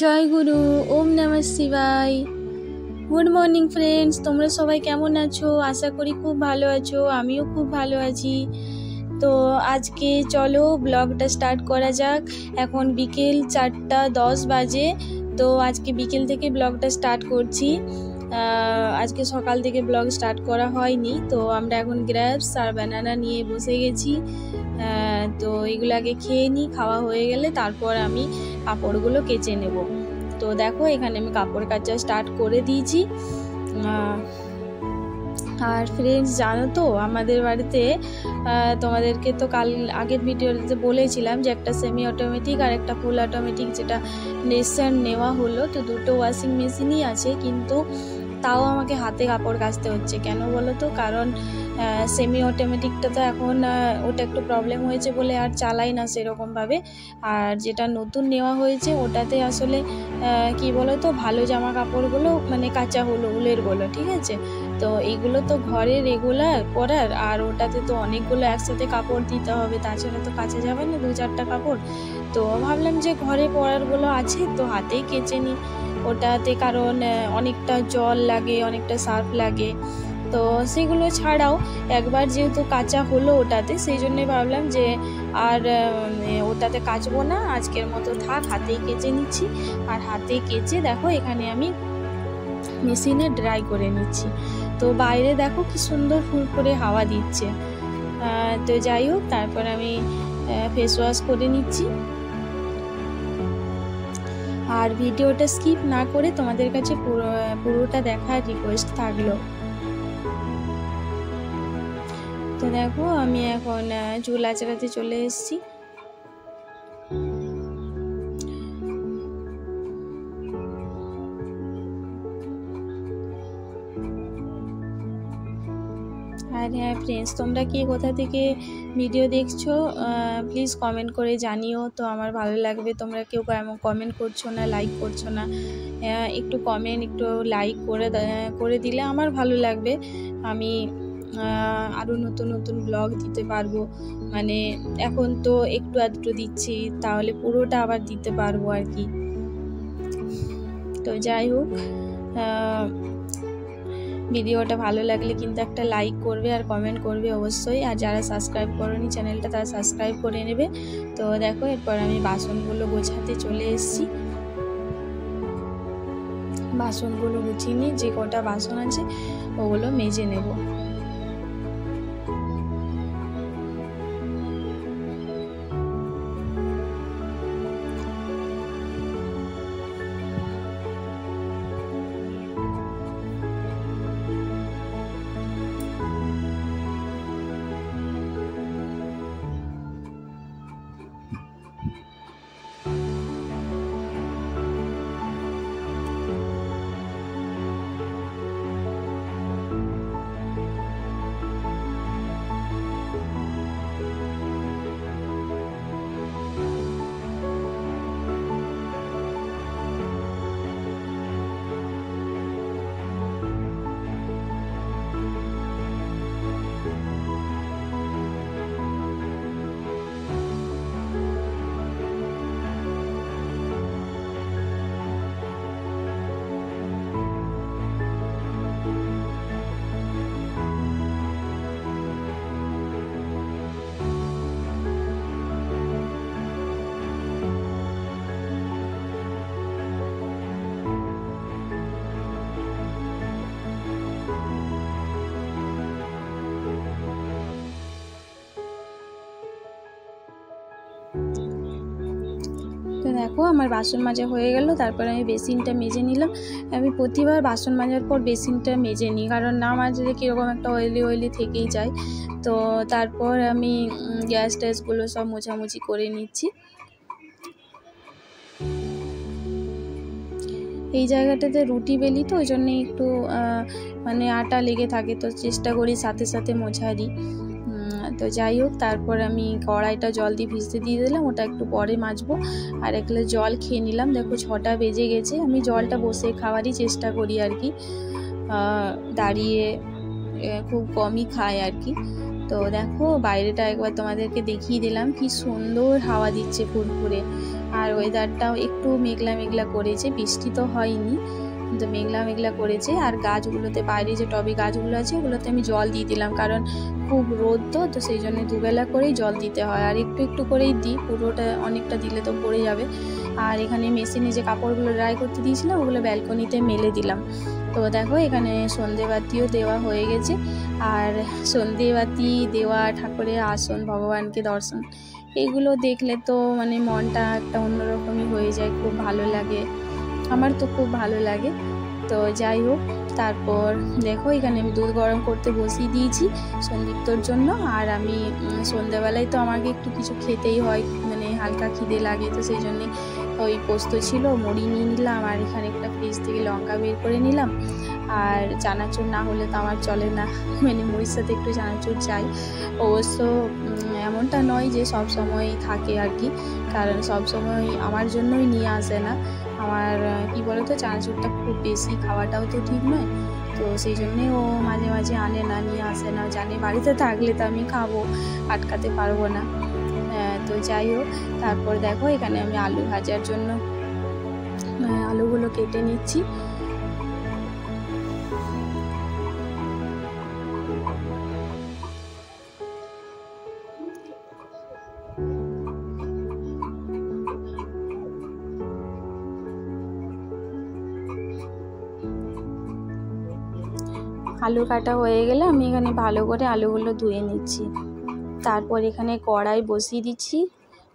জয় গুরু। ওম নমঃ শিবায়। Good morning friends, তোমরা সবাই কেমন আছো? আশা করি খুব ভালো আছো। আমিও খুব ভালো আছি। তো আজকে চলো ব্লগটা স্টার্ট করা যাক। এখন বিকেল 4:10 বাজে। তো আজকে বিকেল থেকে ব্লগটা স্টার্ট করছি। আজকে সকাল থেকে ব্লগ স্টার্ট করা হয়নি। তো আমরা এখন গ্রেপস আর ব্যানানা নিয়ে বসে গেছি। তো এগুলো আগে খেয়ে নিই, খাওয়া হয়ে গেলে তারপর আমি কাপড়গুলো কেচে নেব। তো দেখো এখানে আমি কাপড় কাচা স্টার্ট করে দিয়েছি। আর ফ্রেন্ডস, জানো তো আমাদের বাড়িতে তোমাদেরকে তো কাল আগের ভিডিওতে বলেছিলাম যে একটা সেমি অটোমেটিক আর একটা ফুল অটোমেটিক যেটা ডিসিশন নেওয়া হলো। তো দুটো ওয়াশিং মেশিনই আছে, কিন্তু তাও আমাকে হাতে কাপড় কাচতে হচ্ছে। কেন বলো তো? কারণ সেমি অটোমেটিকটা তো এখন ওটা একটু প্রবলেম হয়েছে বলে আর চালাই না সেরকমভাবে। আর যেটা নতুন নেওয়া হয়েছে ওটাতে আসলে কি বলো তো, ভালো জামা কাপড়গুলো মানে কাঁচা হলো, উলেরগুলো, ঠিক আছে। তো এইগুলো তো ঘরে রেগুলার পরার, আর ওটাতে তো অনেকগুলো একসাথে কাপড় দিতে হবে, তাছাড়া তো কাচা যাবে না 2-4টা কাপড়। তো ভাবলাম যে ঘরে পরারগুলো আছে তো হাতেই কেচে নিই ওটাতে, কারণ অনেকটা জল লাগে, অনেকটা সার্ফ লাগে। তো সেগুলো ছাড়াও একবার যেহেতু কাচা হলো ওটাতে, সেই জন্যই ভাবলাম যে আর ওটাতে কাচবো না, আজকের মতো থাক, হাতেই কেচে নিচ্ছি। আর হাতে কেচে দেখো এখানে আমি মেশিনে ড্রাই করে নিচ্ছি। তো বাইরে দেখো কি সুন্দর ফুরফুরে হাওয়া দিচ্ছে। তো যাই হোক, তারপর আমি ফেস ওয়াশ করে নিচ্ছি। আর ভিডিওটা স্কিপ না করে তোমাদের কাছে পুরোটা দেখার রিকোয়েস্ট থাকলো। তো দেখো আমি এখন চুল আঁচড়াতে চলে এসেছি। আর হ্যাঁ ফ্রেন্ডস, তোমরা কি কোথা থেকে ভিডিও দেখছো প্লিজ কমেন্ট করে জানিও, তো আমার ভালো লাগবে। তোমরা কেউ এমন কমেন্ট করছো না, লাইক করছো না। একটু কমেন্ট, একটু লাইক করে দিলে আমার ভালো লাগবে। আমি আরও নতুন নতুন ব্লগ দিতে পারবো। মানে এখন তো একটু আধটু দিচ্ছি, তাহলে পুরোটা আবার দিতে পারবো আর কি। তো যাই হোক, ভিডিওটা ভালো লাগলে কিন্তু একটা লাইক করবে আর কমেন্ট করবে অবশ্যই। আর যারা সাবস্ক্রাইব করোনি চ্যানেলটা, তারা সাবস্ক্রাইব করে নেবে। তো দেখো এরপর আমি বাসনগুলো গোছাতে চলে এসেছি। বাসনগুলো গুছিয়ে নিয়ে যে কটা বাসন আছে ওগুলো মেজে নেব। তো দেখো আমার বাসন মাজা হয়ে গেল। তারপর আমি বেসিনটা মেজে নিলাম। আমি প্রতিবার বাসন মাজার পর বেসিনটা মেজে নিই, কারণ না মাজলে কীরকম একটা অয়েলি থেকেই যায়। তো তারপর আমি গ্যাস ট্যাসগুলো সব মোছামুছি করে নিচ্ছি। এই জায়গাটাতে রুটি বেলি তো ওই জন্যে একটু মানে আটা লেগে থাকে, তো চেষ্টা করি সাথে সাথে মোছারই। তো যাই হোক, তারপর আমি কড়াইটা জল দিয়ে ভিজতে দিয়ে দিলাম, ওটা একটু পরে মাজবো। আর এক গ্লাস জল খেয়ে নিলাম। দেখো 6টা বেজে গেছে। আমি জলটা বসে খাওয়ারই চেষ্টা করি আর কি, দাঁড়িয়ে খুব কমই খাই আর কি। তো দেখো বাইরেটা একবার তোমাদেরকে দেখিয়ে দিলাম, কি সুন্দর হাওয়া দিচ্ছে ফুরফুরে। আর ওয়েদারটাও একটু মেঘলা মেঘলা করেছে, বৃষ্টি তো হয়নি কিন্তু মেঘলা মেঘলা করেছে। আর গাছগুলোতে বাইরে যে টবে গাছগুলো আছে ওগুলোতে আমি জল দিয়ে দিলাম, কারণ খুব রোদ তো সেই জন্য দুবেলা করেই জল দিতে হয়। আর একটু একটু করেই দিই, পুরোটা অনেকটা দিলে তো পড়ে যাবে। আর এখানে মেশিনে যে কাপড়গুলো ড্রাই করতে দিয়েছিলাম ওগুলো ব্যালকনিতে মেলে দিলাম। তো দেখো এখানে সন্ধেবাতিও দেওয়া হয়ে গেছে। আর সন্ধেবাতি দেওয়া, ঠাকুরের আসন, ভগবানকে দর্শন, এইগুলো দেখলে তো মানে মনটা একটা অন্যরকমই হয়ে যায়, খুব ভালো লাগে, আমার তো খুব ভালো লাগে। তো যাই হোক, তারপর দেখো এখানে আমি দুধ গরম করতে বসিয়ে দিয়েছি সন্দীপ্তর জন্য। আর আমি সন্ধ্যাবেলায় তো আমাকে একটু কিছু খেতেই হয়, মানে হালকা খিদে লাগে, তো সেই জন্যে ওই পোস্ত ছিল, মুড়ি নিয়ে নিলাম। আর এখানে একটা ফ্রিজ থেকে লঙ্কা বের করে নিলাম। আর চানাচুর না হলে তো আমার চলে না, মানে মুড়ির সাথে একটু চানাচুর চাই। অবশ্য এমনটা নয় যে সব সময় থাকে আর কি, কারণ সব সময় আমার জন্যই নিয়ে আসে না। আমার কি বলো তো, চানাচুরটা খুব বেশি খাওয়াটাও তো ঠিক নয়, তো সেই জন্যে ও মাঝে মাঝে আনে না, নিয়ে আসে না, জানে বাড়িতে থাকলে তো আমি খাবো, আটকাতে পারবো না। তো যাই হোক, তারপর দেখো এখানে আমি আলু ভাজার জন্য আলুগুলো কেটে নিচ্ছি। আলু কাটা হয়ে গেলে আমি এখানে ভালো করে আলুগুলো ধুয়ে নিচ্ছি। তারপর এখানে কড়াই বসিয়ে দিচ্ছি।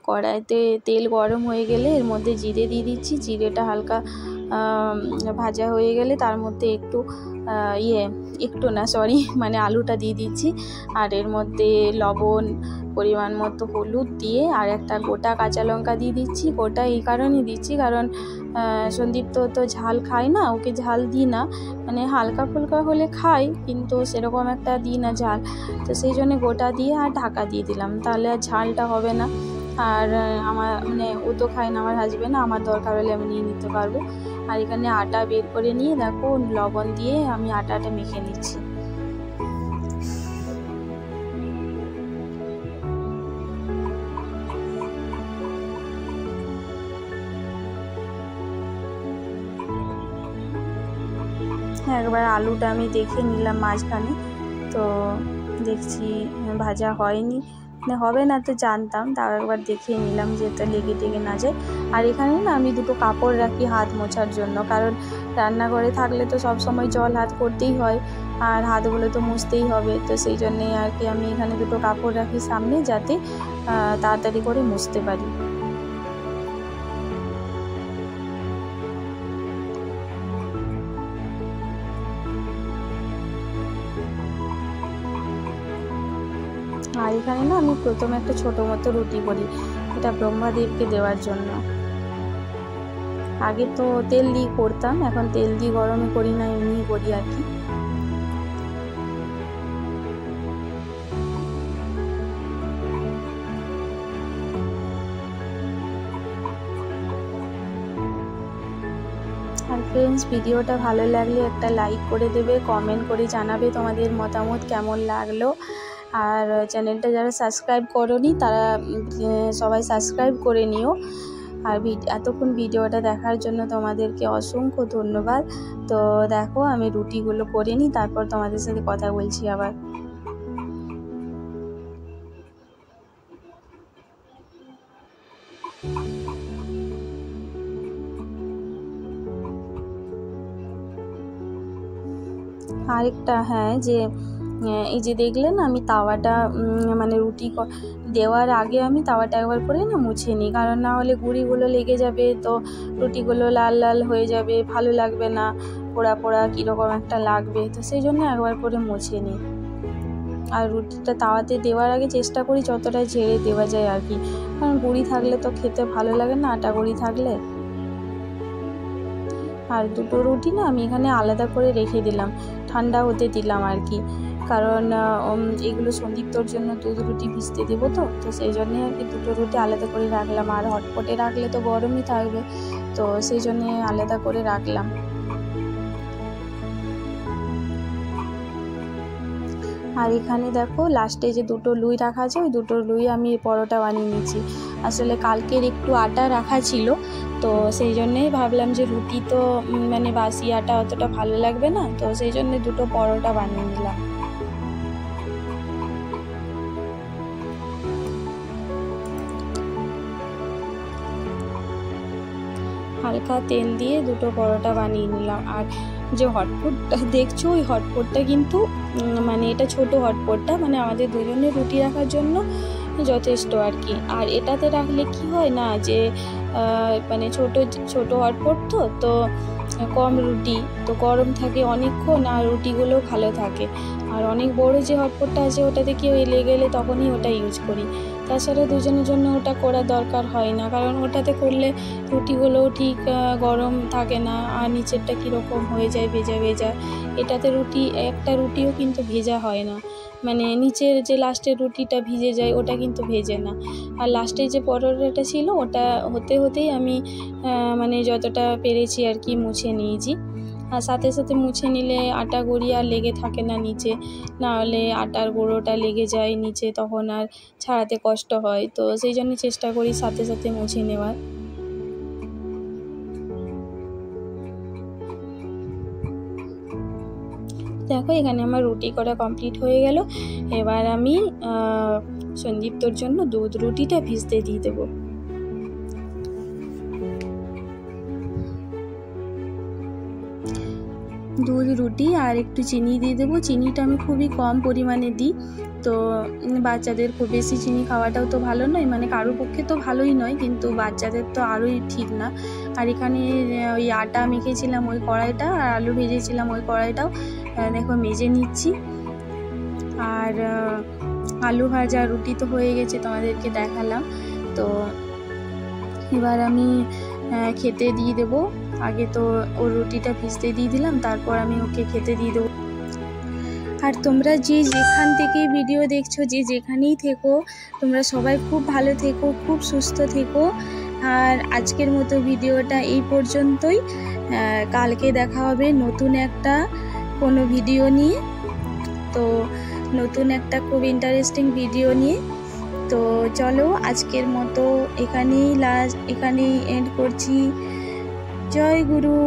কড়াইতে তেল গরম হয়ে গেলে এর মধ্যে জিরে দিয়ে দিচ্ছি। জিরেটা হালকা ভাজা হয়ে গেলে তার মধ্যে মানে আলুটা দিয়ে দিচ্ছি। আর এর মধ্যে লবণ, পরিমাণ মতো হলুদ দিয়ে আর একটা গোটা কাঁচা লঙ্কা দিয়ে দিচ্ছি। গোটা এই কারণেই দিচ্ছি কারণ সন্দীপ তো ঝাল খায় না, ওকে ঝাল দিই না, মানে হালকা ফুলকা হলে খাই কিন্তু সেরকম একটা দিই না ঝাল, তো সেই জন্য গোটা দিয়ে আর ঢাকা দিয়ে দিলাম, তাহলে আর ঝালটা হবে না। আর আমার মানে ও তো খায় না, আমার হাসবেন্ড, আমার দরকার হলে আমি নিয়ে নিতে পারবো। আর এখানে আটা বের করে নিয়ে দেখো লবণ দিয়ে আমি আটাটা মেখে নিচ্ছি। একবার আলুটা আমি দেখে নিলাম মাঝখানে, তো দেখছি ভাজা হয়নি, মানে হবে না তো জানতাম, তাও একবার দেখে নিলাম যে এটা লেগে টেগে না যায়। আর এখানে না আমি দুটো কাপড় রাখি হাত মোছার জন্য, কারণ রান্নাঘরে থাকলে তো সব সময় জল হাত করতেই হয় আর হাতগুলো তো মুছতেই হবে, তো সেই জন্যেই আর কি আমি এখানে দুটো কাপড় রাখি সামনে, যাতে তাড়াতাড়ি করে মুছতে পারি। আর এখানে না আমি প্রথমে একটা ছোটো মতো রুটি করি, এটা ব্রহ্মাদেবকে দেওয়ার জন্য। আগে তো তেল দিয়ে করতাম, এখন তেল দিয়ে গরমে করি না, এমনি করি আর কি। আর ফ্রেন্ডস, ভিডিওটা ভালো লাগলে একটা লাইক করে দেবে, কমেন্ট করে জানাবে তোমাদের মতামত কেমন লাগলো। আর চ্যানেলটা যারা সাবস্ক্রাইব করোনি তারা সবাই সাবস্ক্রাইব করে নিও। আর এতক্ষণ ভিডিওটা দেখার জন্য তোমাদেরকে অসংখ্য ধন্যবাদ। তো দেখো আমি রুটিগুলো করে নিই, তারপর তোমাদের সাথে কথা বলছি আবার। আরেকটা হ্যাঁ, যে এই যে দেখলেন আমি তাওয়াটা মানে রুটি দেওয়ার আগে আমি তাওয়াটা একবার করে না মুছে নিই, কারণ না হলে গুঁড়িগুলো লেগে যাবে, তো রুটিগুলো লাল লাল হয়ে যাবে, ভালো লাগবে না, পোড়া পোড়া কীরকম একটা লাগবে, তো সেই জন্য একবার করে মুছে নিই। আর রুটিটা তাওয়াতে দেওয়ার আগে চেষ্টা করি যতটা ঝেড়ে দেওয়া যায় আর কি, কারণ গুঁড়ি থাকলে তো খেতে ভালো লাগে না, আটা গুঁড়ি থাকলে। আর দুটো রুটি না আমি এখানে আলাদা করে রেখে দিলাম, ঠান্ডা হতে দিলাম আর কি, কারণ এগুলো সন্দীপ্তর জন্য দুধ রুটি ভিজতে দেবো, তো সেই জন্যে আর কি দুটো রুটি আলাদা করে রাখলাম। আর হটপটে রাখলে তো গরমই থাকবে, তো সেই জন্যে আলাদা করে রাখলাম। আর এখানে দেখো লাস্টে যে দুটো লুই রাখা আছে, ওই দুটো লুই আমি পরোটা বানিয়ে নিচ্ছি। আসলে কালকের একটু আটা রাখা ছিল, তো সেই জন্যেই ভাবলাম যে রুটি তো মানে বাসি আটা অতটা ভালো লাগবে না, তো সেই জন্য দুটো পরোটা বানিয়ে নিলাম। হালকা তেল দিয়ে দুটো পরোটা বানিয়ে নিলাম। আর যে হটপটটা দেখছো, ওই হটপটটা কিন্তু মানে এটা ছোট হটপটটা, মানে আমাদের দুজনের রুটি রাখার জন্য যথেষ্ট আর কি। আর এটাতে রাখলে কি হয় না যে মানে ছোট হটপট তো কম রুটি তো গরম থাকে অনেকক্ষণ, আর রুটিগুলো ভালো থাকে। আর অনেক বড় যে হটপটটা আছে ওটাতে কেউ এলে গেলে তখনই ওটা ইউজ করি। তাছাড়া দুজনের জন্য ওটা করার দরকার হয় না, কারণ ওটাতে করলে রুটিগুলোও ঠিক গরম থাকে না, আর নিচেরটা কীরকম হয়ে যায় ভেজা ভেজা। এটাতে একটা রুটিও কিন্তু ভেজা হয় না, মানে নিচের যে লাস্টের রুটিটা ভিজে যায় ওটা কিন্তু ভেজে না। আর লাস্টে যে পরোটাটা ছিল ওটা হতেই আমি মানে যতটা পেরেছি আর কি মুছে নিয়েছি। আর সাথে সাথে মুছে নিলে আটা গুঁড়ি আর লেগে থাকে না নিচে, না হলে আটার গুঁড়োটা লেগে যায় নিচে, তখন আর ছাড়াতে কষ্ট হয়। তো সেই জন্য চেষ্টা করি সাথে সাথে মুছে নেওয়ার। দেখো এখানে আমার রুটি করা কমপ্লিট হয়ে গেল। এবার আমি সন্দীপ্তর জন্য দুধ রুটিটা ভিজতে দিয়ে দেবো। দুধ রুটি আর একটু চিনি দিয়ে দেবো। চিনিটা আমি খুবই কম পরিমাণে দিই, তো বাচ্চাদের খুব বেশি চিনি খাওয়াটাও তো ভালো নয়, মানে কারোর পক্ষে তো ভালোই নয়, কিন্তু বাচ্চাদের তো আরোই ঠিক না। আর এখানে ওই আটা মেখেছিলাম ওই কড়াইটা, আর আলু ভেজেছিলাম ওই কড়াইটাও দেখো মেজে নিচ্ছি। আর আলু ভাজা রুটি তো হয়ে গেছে, তোমাদেরকে দেখালাম। তো এবার আমি খেতে দিয়ে দেবো। আগে তো ওর রুটিটা ভিজতে দিয়ে দিলাম, তারপর আমি ওকে খেতে দিয়ে দেবো। আর তোমরা যে যেখান থেকে ভিডিও দেখছো, যে যেখানেই থেকো, তোমরা সবাই খুব ভালো থেকো, খুব সুস্থ থেকো। আর আজকের মতো ভিডিওটা এই পর্যন্তই। কালকে দেখা হবে নতুন একটা কোনো ভিডিও নিয়ে, তো নতুন একটা খুব ইন্টারেস্টিং ভিডিও নিয়ে। তো চলো আজকের মতো এখানেই এন্ড করছি। জয় গুরু।